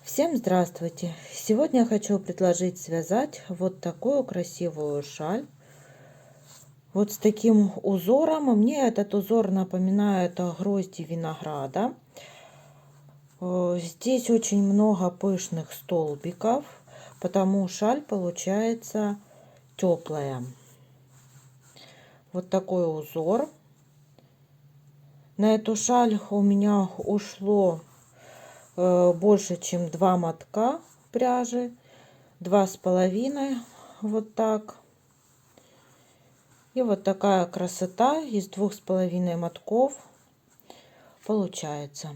Всем здравствуйте! Сегодня я хочу предложить связать вот такую красивую шаль. Вот с таким узором. Мне этот узор напоминает грозди винограда. Здесь очень много пышных столбиков, потому шаль получается теплая. Вот такой узор. На эту шаль у меня ушло больше, чем 2 мотка пряжи, 2,5, вот так. И вот такая красота из 2,5 мотков получается.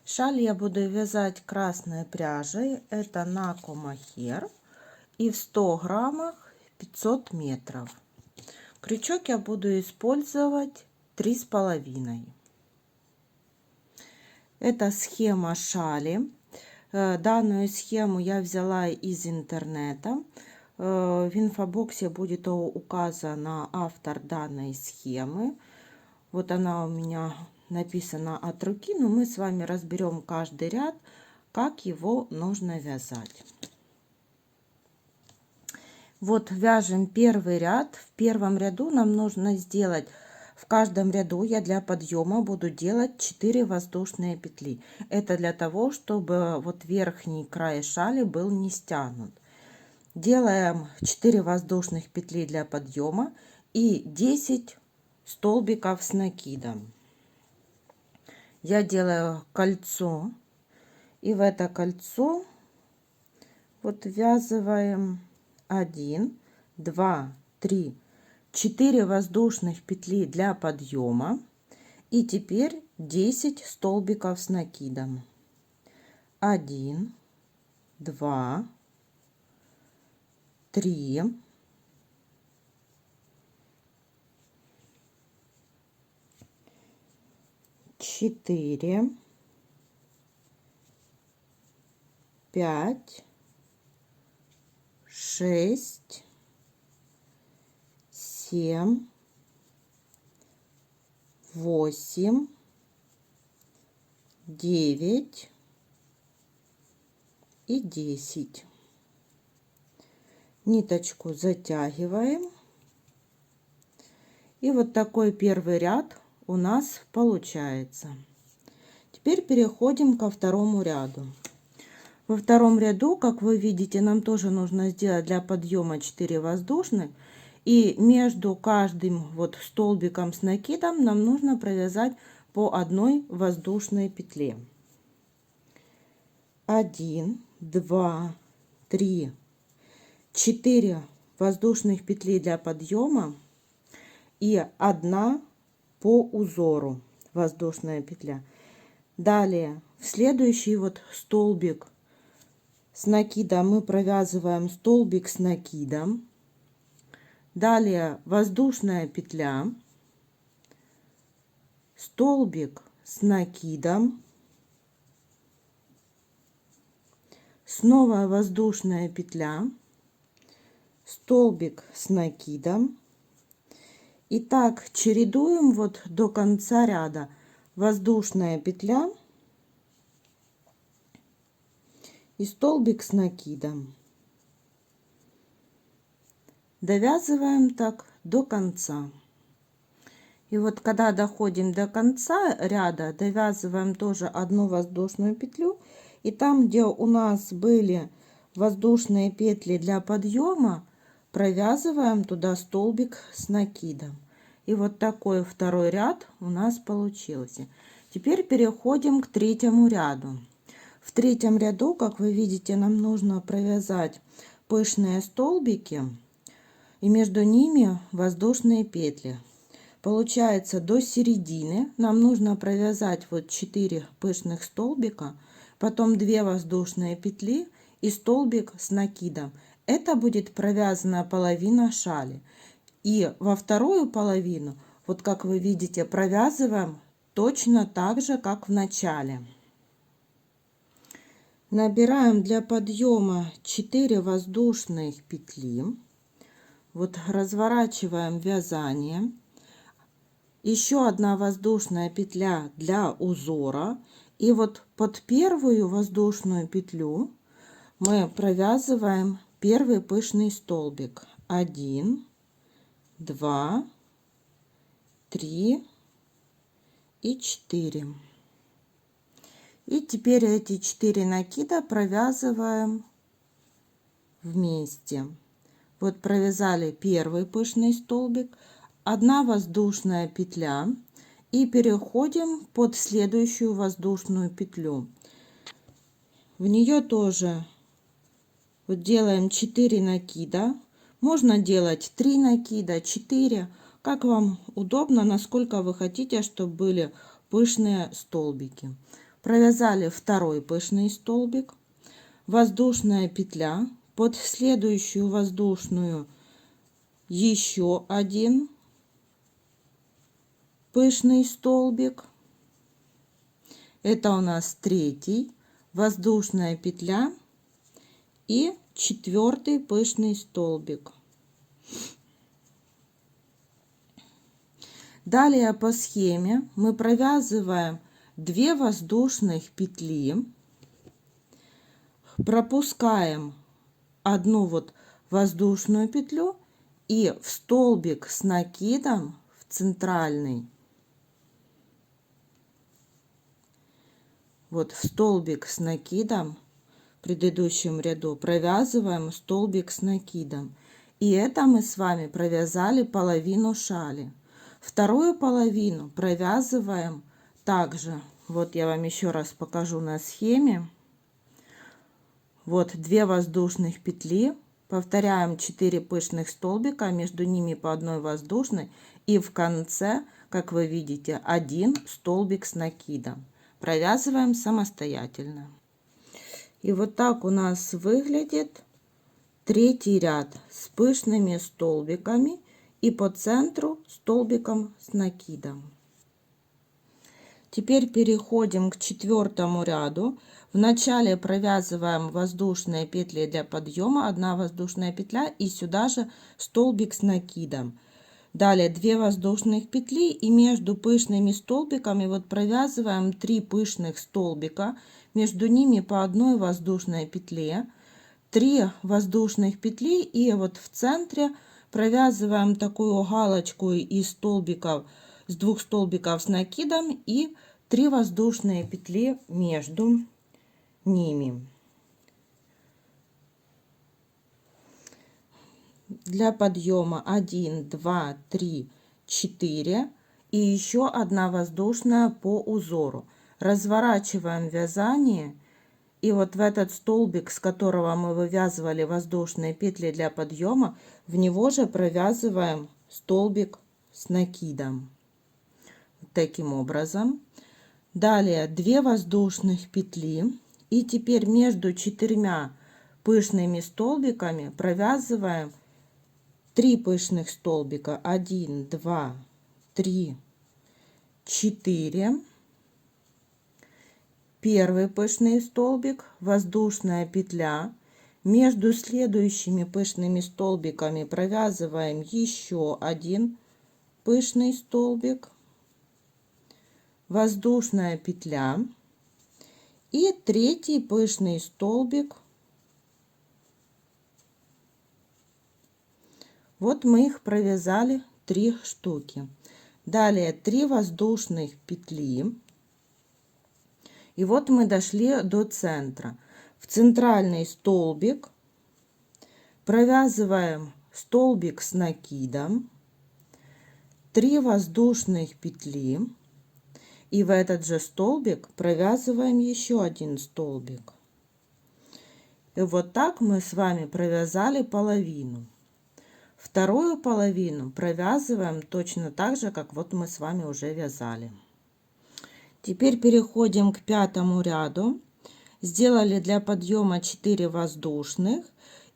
Шаль я буду вязать красной пряжей. Это Нако Мохер. И в 100 граммах 500 метров. Крючок я буду использовать 3,5. Это схема шали. Данную схему я взяла из интернета. В инфобоксе будет указан автор данной схемы. Вот она у меня написана от руки, но мы с вами разберем каждый ряд, как его нужно вязать. Вот вяжем первый ряд. В первом ряду нам нужно сделать, в каждом ряду я для подъема буду делать 4 воздушные петли. Это для того, чтобы вот верхний край шали был не стянут. Делаем 4 воздушных петли для подъема и 10 столбиков с накидом. Я делаю кольцо, и в это кольцо вот ввязываем 1, 2, 3, 4 воздушных петли для подъема, и теперь 10 столбиков с накидом. 1, 2, 3, 4, 5, 6, 7, 8, 9 и 10. Ниточку затягиваем. И вот такой первый ряд у нас получается. Теперь переходим ко второму ряду. Во втором ряду, как вы видите, нам тоже нужно сделать для подъема 4 воздушных. И между каждым вот столбиком с накидом нам нужно провязать по одной воздушной петле. 1, 2, 3, 4 воздушных петли для подъема и 1 по узору воздушная петля. Далее в следующий вот столбик с накидом мы провязываем столбик с накидом. Далее воздушная петля, столбик с накидом, снова воздушная петля, столбик с накидом. И так чередуем вот до конца ряда. Воздушная петля и столбик с накидом. Довязываем так до конца. И вот когда доходим до конца ряда, довязываем тоже одну воздушную петлю. И там, где у нас были воздушные петли для подъема, провязываем туда столбик с накидом. И вот такой второй ряд у нас получился. Теперь переходим к третьему ряду. В третьем ряду, как вы видите, нам нужно провязать пышные столбики и между ними воздушные петли. Получается, до середины нам нужно провязать вот 4 пышных столбика, потом 2 воздушные петли и столбик с накидом. Это будет провязана половина шали. И во вторую половину, вот как вы видите, провязываем точно так же, как в начале. Набираем для подъема 4 воздушных петли. Вот разворачиваем вязание. Еще одна воздушная петля для узора. И вот под первую воздушную петлю мы провязываем первый пышный столбик. 1, 2, 3 и 4. И теперь эти 4 накида провязываем вместе. Вот провязали первый пышный столбик, 1 воздушная петля и переходим под следующую воздушную петлю. В нее тоже вот делаем 4 накида. Можно делать 3 накида, 4, как вам удобно, насколько вы хотите, чтобы были пышные столбики. Провязали второй пышный столбик, воздушная петля, под следующую воздушную еще 1 пышный столбик. Это у нас 3, воздушная петля и 4 пышный столбик. Далее по схеме мы провязываем 2 воздушных петли, пропускаем одну вот воздушную петлю и в столбик с накидом в центральный, вот в столбик с накидом в предыдущем ряду провязываем столбик с накидом. И это мы с вами провязали половину шали. Вторую половину провязываем также. Вот я вам еще раз покажу на схеме. Вот 2 воздушных петли, повторяем 4 пышных столбика, между ними по одной воздушной, и в конце, как вы видите, 1 столбик с накидом. Провязываем самостоятельно. И вот так у нас выглядит 3-й ряд с пышными столбиками и по центру столбиком с накидом. Теперь переходим к 4-му ряду. Вначале провязываем воздушные петли для подъема, 1 воздушная петля и сюда же столбик с накидом. Далее 2 воздушных петли и между пышными столбиками вот провязываем 3 пышных столбика, между ними по одной воздушной петле, 3 воздушных петли и вот в центре провязываем такую галочку из столбиков, с 2 столбиков с накидом и 3 воздушные петли между ними. Для подъема 1, 2, 3, 4 и еще 1 воздушная по узору. Разворачиваем вязание и вот в этот столбик, с которого мы вывязывали воздушные петли для подъема, в него же провязываем столбик с накидом. Таким образом. Далее 2 воздушных петли и теперь между 4 пышными столбиками провязываем 3 пышных столбика. 1, 2, 3, 4. Первый пышный столбик, воздушная петля. Между следующими пышными столбиками провязываем еще 1 пышный столбик, воздушная петля и 3-й пышный столбик. Вот мы их провязали 3 штуки. Далее 3 воздушных петли. И вот мы дошли до центра. В центральный столбик провязываем столбик с накидом, 3 воздушных петли. И в этот же столбик провязываем еще 1 столбик. И вот так мы с вами провязали половину. Вторую половину провязываем точно так же, как вот мы с вами уже вязали. Теперь переходим к 5-му ряду. Сделали для подъема 4 воздушных.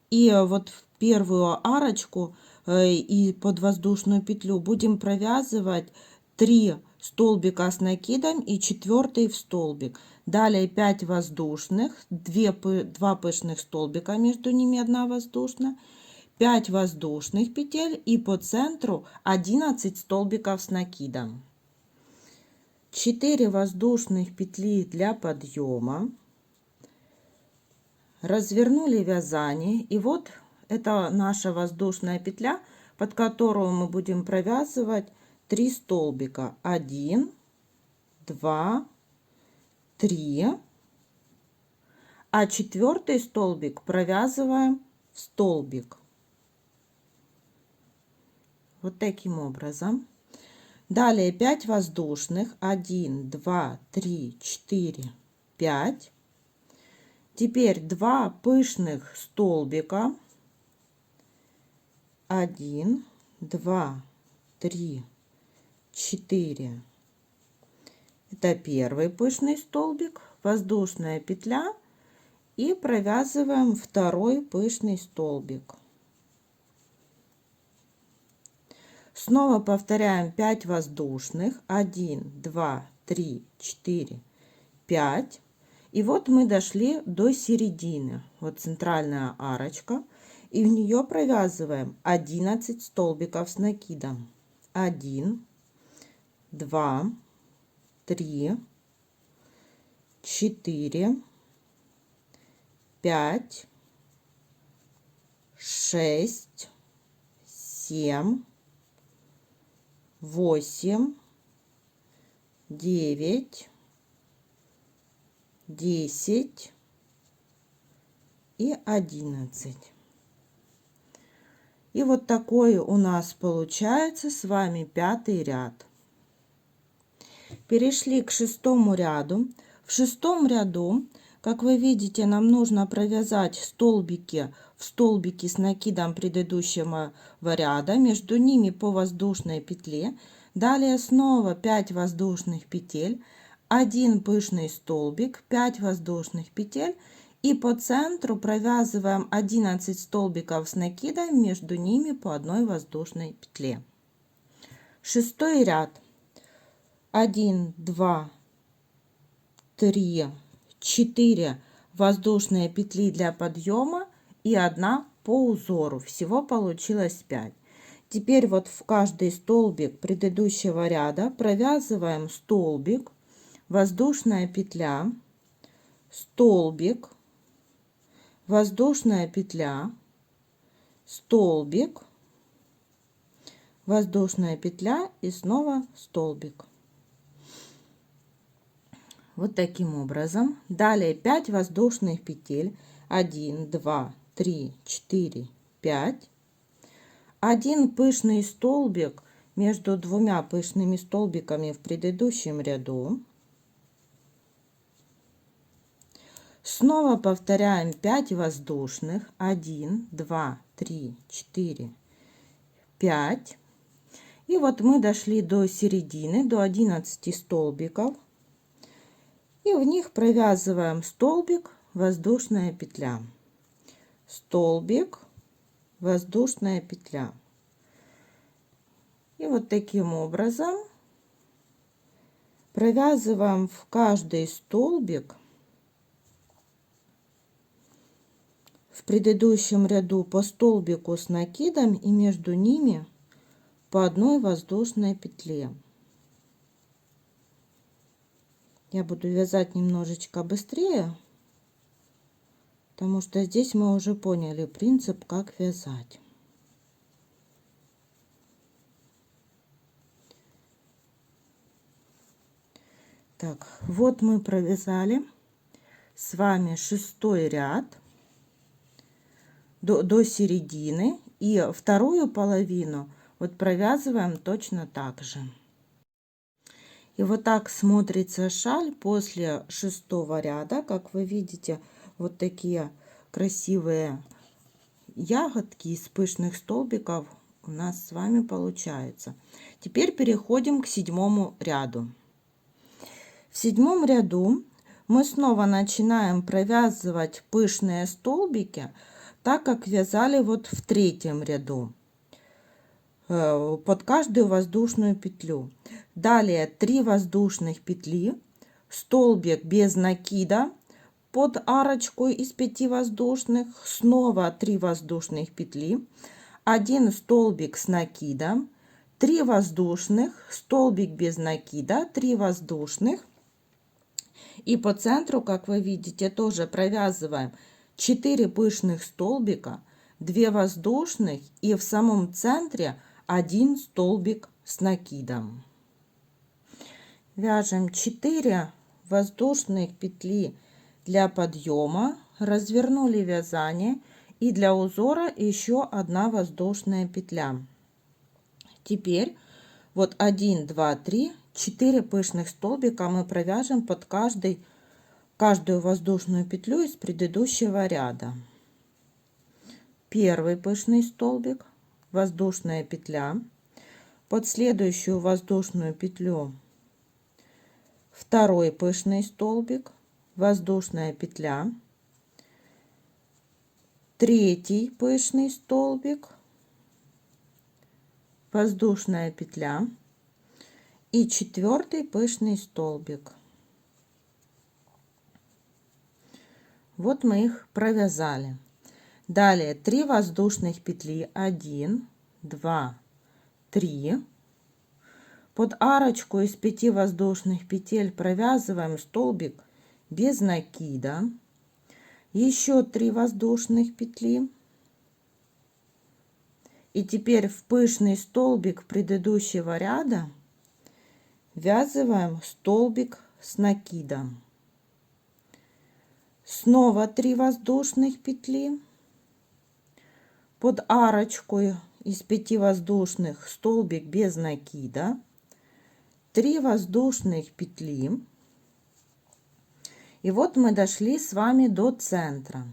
И вот в первую арочку и под воздушную петлю будем провязывать 3 столбика с накидом и 4-й в столбик. Далее 5 воздушных, 2 пышных столбика, между ними 1 воздушная, 5 воздушных петель и по центру 11 столбиков с накидом. 4 воздушных петли для подъема, развернули вязание, и вот это наша воздушная петля, под которую мы будем провязывать 3 столбика. 1, 2, 3. А 4-й столбик провязываем в столбик. Вот таким образом. Далее 5 воздушных. 1, 2, 3, 4, 5. Теперь 2 пышных столбика. 1, 2, 3, 4. Это первый пышный столбик, воздушная петля, и провязываем второй пышный столбик. Снова повторяем 5 воздушных. 1, 2, 3, 4, 5. И вот мы дошли до середины. Вот центральная арочка. И в нее провязываем 11 столбиков с накидом. 1, 2, 3, 4, 5, 6, 7, 8, 9, 10 и 11. И вот такой у нас получается с вами 5-й ряд. Перешли к 6-му ряду. В 6-м ряду, как вы видите, нам нужно провязать столбики в столбике с накидом предыдущего ряда, между ними по воздушной петле. Далее снова 5 воздушных петель, 1 пышный столбик, 5 воздушных петель, и по центру провязываем 11 столбиков с накидом, между ними по 1 воздушной петле. 6-й ряд. 1, 2, 3, 4 воздушные петли для подъема и 1 по узору. Всего получилось 5. Теперь вот в каждый столбик предыдущего ряда провязываем столбик, воздушная петля, столбик, воздушная петля, столбик, воздушная петля и снова столбик. Вот таким образом. Далее 5 воздушных петель. 1, 2, 3, 4, 5. 1 пышный столбик между 2 пышными столбиками в предыдущем ряду. Снова повторяем 5 воздушных. 1, 2, 3, 4, 5. И вот мы дошли до середины, до 11 столбиков. И в них провязываем столбик, воздушная петля, столбик, воздушная петля. И вот таким образом провязываем в каждый столбик в предыдущем ряду по столбику с накидом и между ними по 1 воздушной петле. Я буду вязать немножечко быстрее, потому что здесь мы уже поняли принцип, как вязать. Так, вот мы провязали с вами 6-й ряд до середины, и вторую половину вот провязываем точно так же. И вот так смотрится шаль после 6-го ряда. Как вы видите, вот такие красивые ягодки из пышных столбиков у нас с вами получаются. Теперь переходим к 7-му ряду. В 7-м ряду мы снова начинаем провязывать пышные столбики, так как вязали вот в 3-м ряду, под каждую воздушную петлю. Далее 3 воздушных петли, столбик без накида под арочку из 5 воздушных, снова 3 воздушных петли, 1 столбик с накидом, 3 воздушных, столбик без накида, 3 воздушных. И по центру, как вы видите, тоже провязываем 4 пышных столбика, 2 воздушных и в самом центре 1 столбик с накидом. Вяжем 4 воздушных петли для подъема, развернули вязание, и для узора еще 1 воздушная петля. Теперь вот 1, 2, 3, 4 пышных столбика мы провяжем под каждую воздушную петлю из предыдущего ряда. Первый пышный столбик, воздушная петля, под следующую воздушную петлю второй пышный столбик, воздушная петля, третий пышный столбик, воздушная петля и четвертый пышный столбик. Вот мы их провязали. Далее 3 воздушных петли, 1, 2, 3. Под арочку из 5 воздушных петель провязываем столбик без накида. Еще 3 воздушных петли. И теперь в пышный столбик предыдущего ряда ввязываем столбик с накидом. Снова 3 воздушных петли. Под арочку из 5 воздушных столбик без накида. 3 воздушных петли. И вот мы дошли с вами до центра.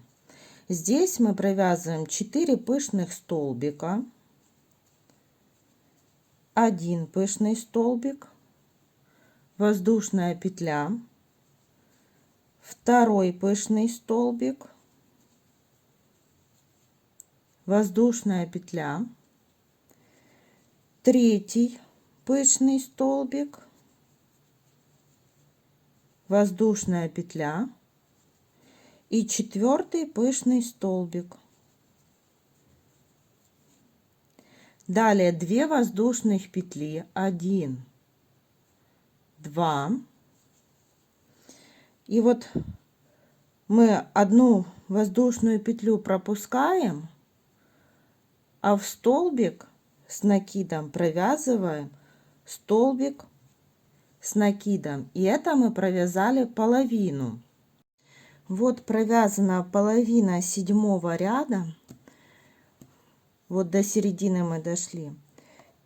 Здесь мы провязываем 4 пышных столбика, 1 пышный столбик, воздушная петля, второй пышный столбик, воздушная петля, третий пышный столбик, воздушная петля и четвертый пышный столбик. Далее 2 воздушных петли, 1, 2. И вот мы одну воздушную петлю пропускаем, а в столбик с накидом провязываем столбик с накидом. И это мы провязали половину. Вот провязана половина 7-го ряда. Вот до середины мы дошли.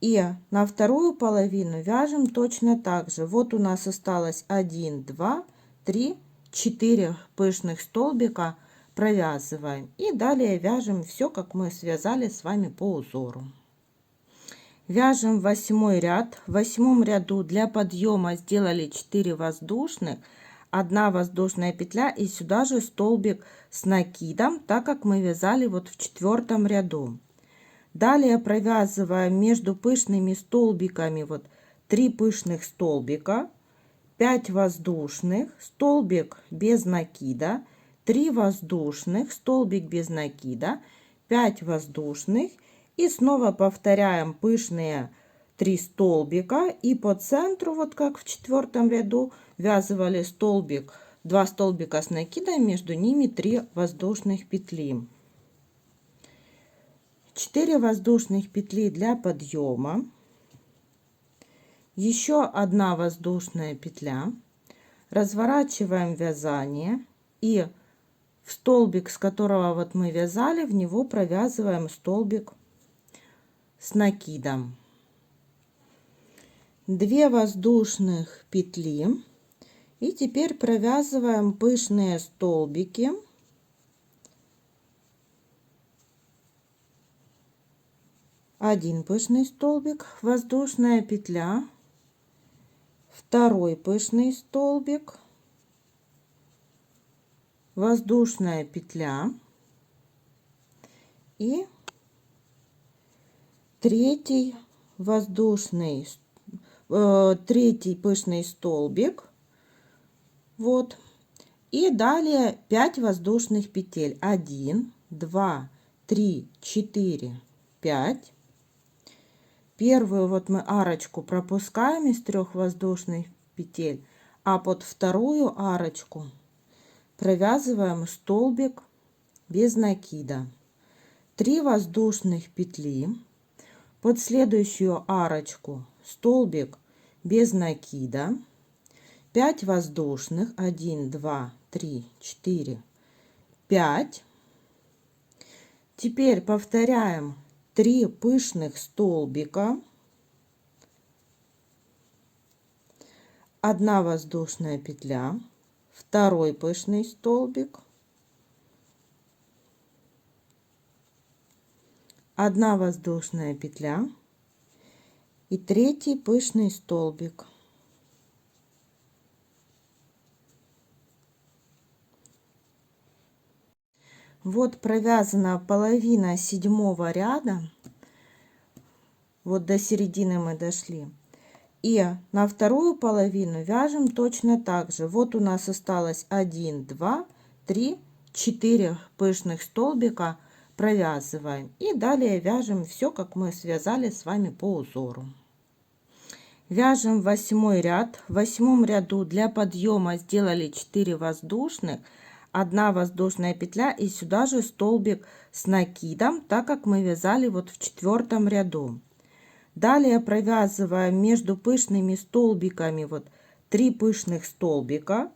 И на вторую половину вяжем точно так же. Вот у нас осталось 1, 2, 3, 4 пышных столбика провязываем. И далее вяжем все, как мы связали с вами по узору. Вяжем 8 ряд. В 8 ряду для подъема сделали 4 воздушных, 1 воздушная петля и сюда же столбик с накидом, так как мы вязали вот в 4 ряду. Далее провязываем между пышными столбиками вот 3 пышных столбика, 5 воздушных, столбик без накида, 3 воздушных, столбик без накида, 5 воздушных. И снова повторяем пышные 3 столбика. И по центру, вот как в 4 ряду, ввязывали столбик, 2 столбика с накидом, между ними 3 воздушных петли. 4 воздушных петли для подъема. Еще 1 воздушная петля. Разворачиваем вязание. И в столбик, с которого вот мы вязали, в него провязываем столбик с накидом. 2 воздушных петли. И теперь провязываем пышные столбики. Один пышный столбик, воздушная петля, второй пышный столбик, воздушная петля и третий пышный столбик. Вот. И далее 5 воздушных петель. 1, 2, 3, 4, 5. Первую вот мы арочку пропускаем из 3 воздушных петель, а под вторую арочку провязываем столбик без накида. 3 воздушных петли, под следующую арочку столбик без накида, 5 воздушных, 1, 2, 3, 4, 5. Теперь повторяем 3 пышных столбика, 1 воздушная петля, второй пышный столбик, 1 воздушная петля и третий пышный столбик. Вот провязана половина 7-го ряда, вот до середины мы дошли. И на вторую половину вяжем точно так же. Вот у нас осталось 1, 2, 3, 4 пышных столбика, провязываем. И далее вяжем все, как мы связали с вами по узору. Вяжем 8 ряд. В 8 ряду для подъема сделали 4 воздушных, 1 воздушная петля и сюда же столбик с накидом, так как мы вязали вот в 4 ряду. Далее провязываем между пышными столбиками вот 3 пышных столбика,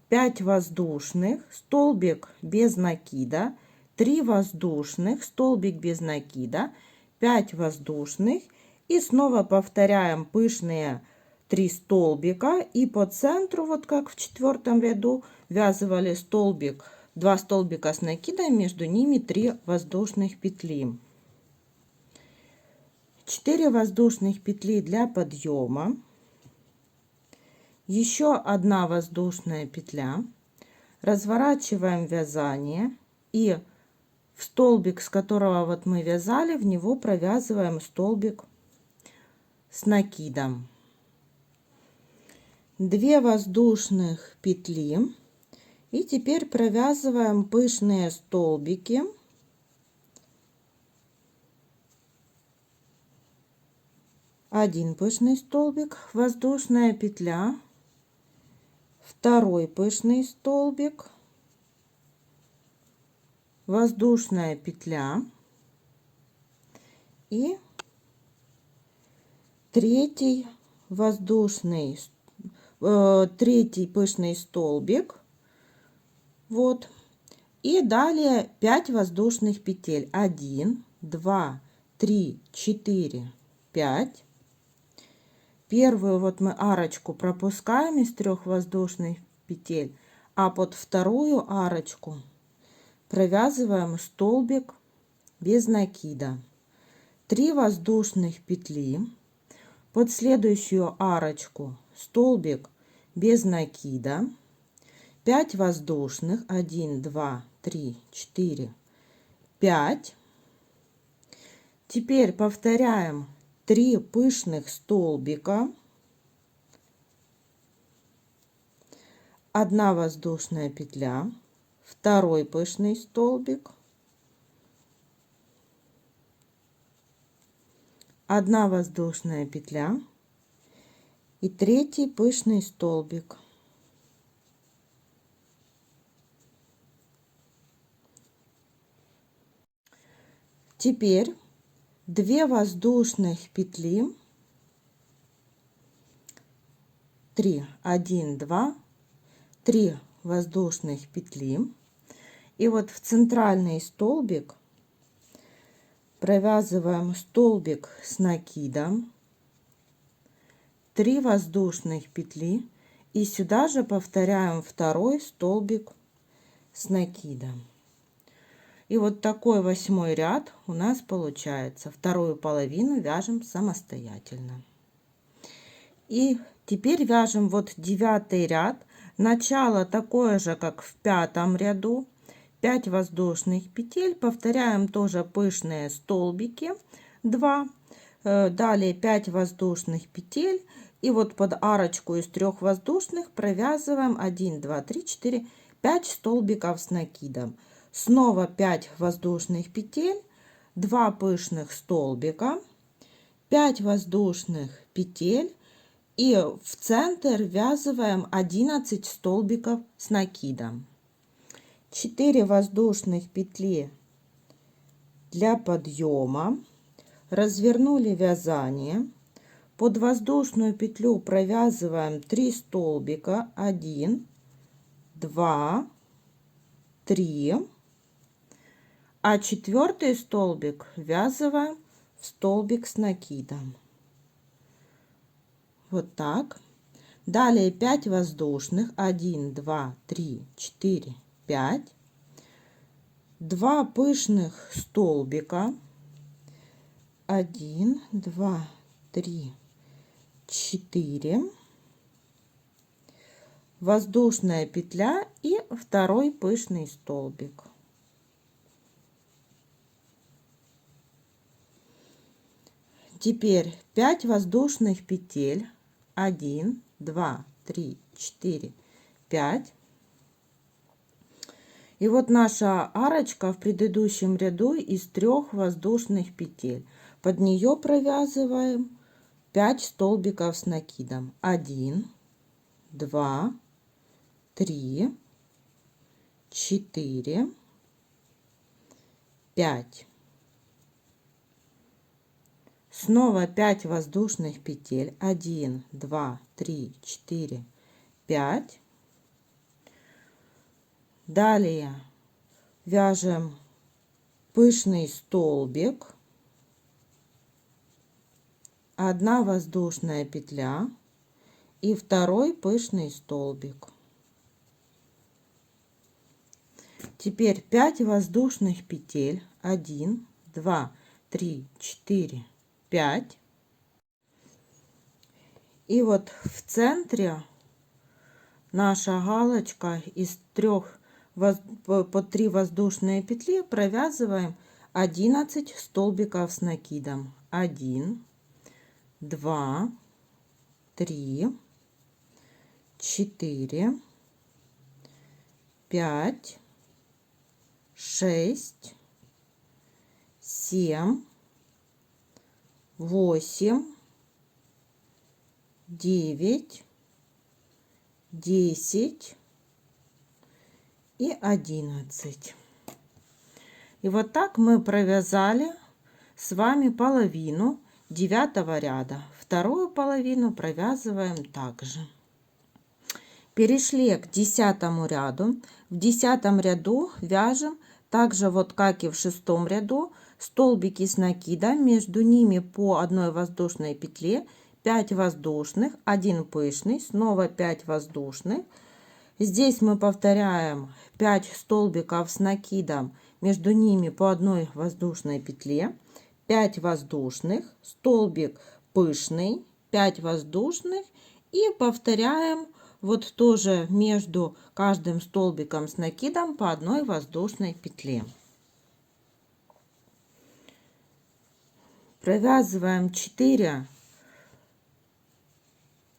5 воздушных, столбик без накида, 3 воздушных, столбик без накида, 5 воздушных и снова повторяем пышные 3 столбика и по центру, вот как в 4 ряду, ввязывали столбик, 2 столбика с накидом, между ними 3 воздушных петли. 4 воздушных петли для подъема, еще 1 воздушная петля, разворачиваем вязание и в столбик, с которого вот мы вязали, в него провязываем столбик с накидом. 2 воздушных петли и теперь провязываем пышные столбики. Один пышный столбик, воздушная петля, второй пышный столбик, воздушная петля и третий пышный столбик. Вот. И далее 5 воздушных петель. 1, 2, 3, 4, 5. Первую вот мы арочку пропускаем из 3 воздушных петель, а под вторую арочку провязываем столбик без накида. 3 воздушных петли, под следующую арочку столбик без накида, 5 воздушных, 1, 2, 3, 4, 5. Теперь повторяем 3 пышных столбика, 1 воздушная петля, второй пышный столбик, 1 воздушная петля и третий пышный столбик. Теперь 2 воздушных петли, 3, 1, 2, 3 воздушных петли, и вот в центральный столбик провязываем столбик с накидом, 3 воздушных петли и сюда же повторяем второй столбик с накидом. И вот такой 8 ряд у нас получается. Вторую половину вяжем самостоятельно. И теперь вяжем вот 9 ряд. Начало такое же, как в 5 ряду. 5 воздушных петель. Повторяем тоже пышные столбики 2. Далее 5 воздушных петель. И вот под арочку из 3 воздушных провязываем 1, 2, 3, 4, 5 столбиков с накидом. Снова 5 воздушных петель, 2 пышных столбика, 5 воздушных петель и в центр ввязываем 11 столбиков с накидом. 4 воздушных петли для подъема. Развернули вязание. Под воздушную петлю провязываем 3 столбика. 1, 2, 3. А четвертый столбик ввязываем в столбик с накидом. Вот так. Далее 5 воздушных. 1, 2, 3, 4, 5. 2 пышных столбика. 1, 2, 3, 4. Воздушная петля и второй пышный столбик. Теперь 5 воздушных петель. 1, 2, 3, 4, 5. И вот наша арочка в предыдущем ряду из 3 воздушных петель. Под нее провязываем 5 столбиков с накидом. 1, 2, 3, 4, 5. Снова 5 воздушных петель. 1, 2, 3, 4, 5. Далее вяжем пышный столбик, 1 воздушная петля и второй пышный столбик. Теперь 5 воздушных петель. 1, 2, 3, 4, 5. И вот в центре наша галочка из 3 по 3 воздушные петли провязываем 11 столбиков с накидом. 1, 2, 3, 4, 5, 6, 7, 8, 9, 10 и 11. И вот так мы провязали с вами половину 9 ряда. Вторую половину провязываем также. Перешли к 10 ряду. В 10 ряду вяжем также вот как и в 6 ряду столбики с накидом, между ними по 1 воздушной петле, 5 воздушных, 1 пышный, снова 5 воздушных. Здесь мы повторяем 5 столбиков с накидом, между ними по 1 воздушной петле, 5 воздушных, столбик пышный, 5 воздушных и повторяем вот тоже между каждым столбиком с накидом по 1 воздушной петле. Провязываем 4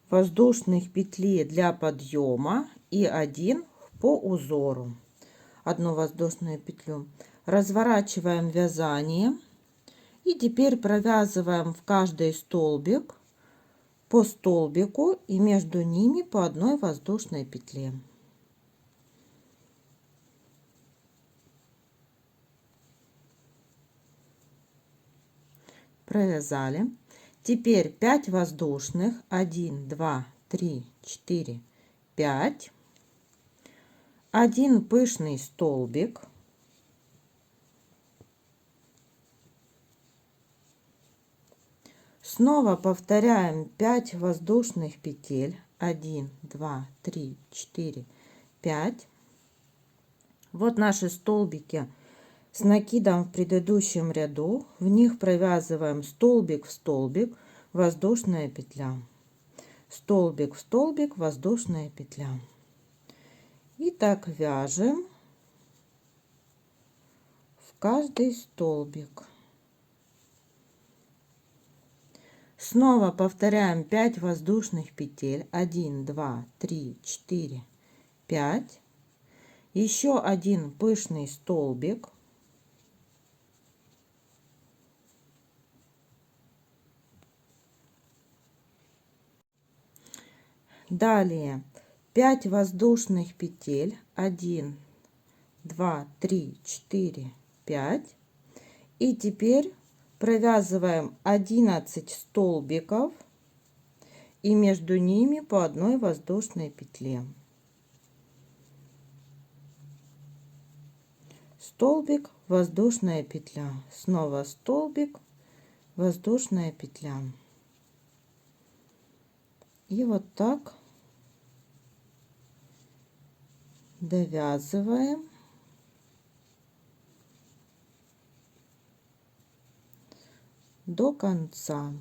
воздушных петли для подъема и 1 по узору. 1 воздушную петлю. Разворачиваем вязание и теперь провязываем в каждый столбик по столбику и между ними по 1 воздушной петле. Провязали. Теперь 5 воздушных. 1, 2, 3, 4, 5. 1 пышный столбик. Снова повторяем 5 воздушных петель. 1, 2, 3, 4, 5. Вот наши столбики с накидом в предыдущем ряду. В них провязываем столбик в столбик, воздушная петля. Столбик в столбик, воздушная петля. И так вяжем в каждый столбик. Снова повторяем 5 воздушных петель. 1, 2, 3, 4, 5. Еще 1 пышный столбик. Далее 5 воздушных петель. 1, 2, 3, 4, 5. И теперь провязываем 11 столбиков и между ними по одной воздушной петле. Столбик, воздушная петля, снова столбик, воздушная петля. И вот так довязываем до конца.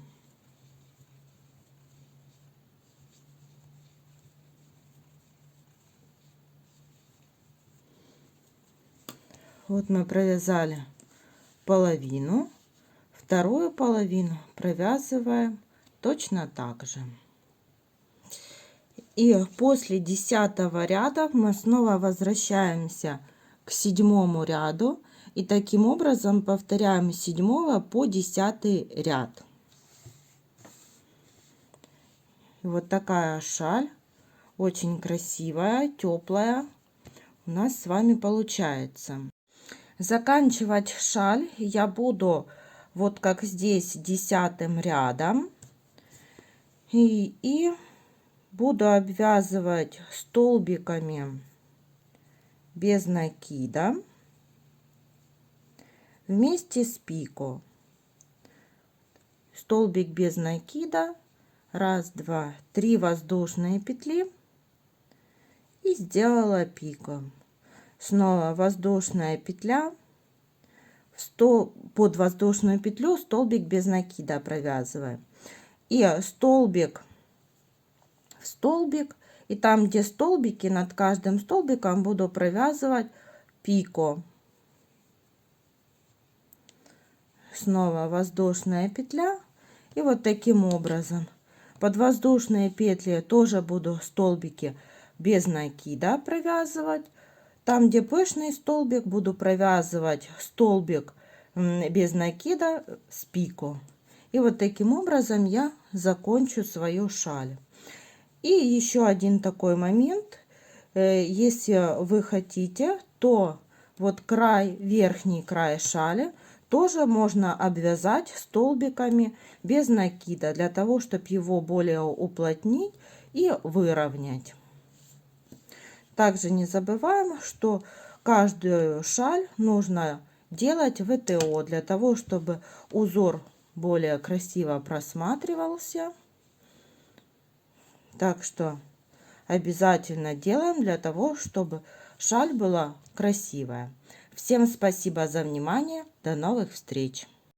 Вот мы провязали половину, вторую половину провязываем точно так же. И после 10-го ряда мы снова возвращаемся к 7-му ряду и таким образом повторяем с 7 по 10 ряд. Вот такая шаль, очень красивая, теплая, у нас с вами получается. Заканчивать шаль я буду вот как здесь 10-м рядом и буду обвязывать столбиками без накида вместе с пико. Столбик без накида, 1, 2, 3 воздушные петли и сделала пико. Снова воздушная петля, под воздушную петлю столбик без накида провязываем. И столбик в столбик, и там, где столбики, над каждым столбиком буду провязывать пико. Снова воздушная петля, и вот таким образом под воздушные петли тоже буду столбики без накида провязывать. Там, где пышный столбик, буду провязывать столбик без накида с пико. И вот таким образом я закончу свою шаль. И еще один такой момент. Если вы хотите, то вот край, верхний край шали тоже можно обвязать столбиками без накида, для того, чтобы его более уплотнить и выровнять. Также не забываем, что каждую шаль нужно делать ВТО, для того, чтобы узор более красиво просматривался. Так что обязательно делаем для того, чтобы шаль была красивая. Всем спасибо за внимание. До новых встреч!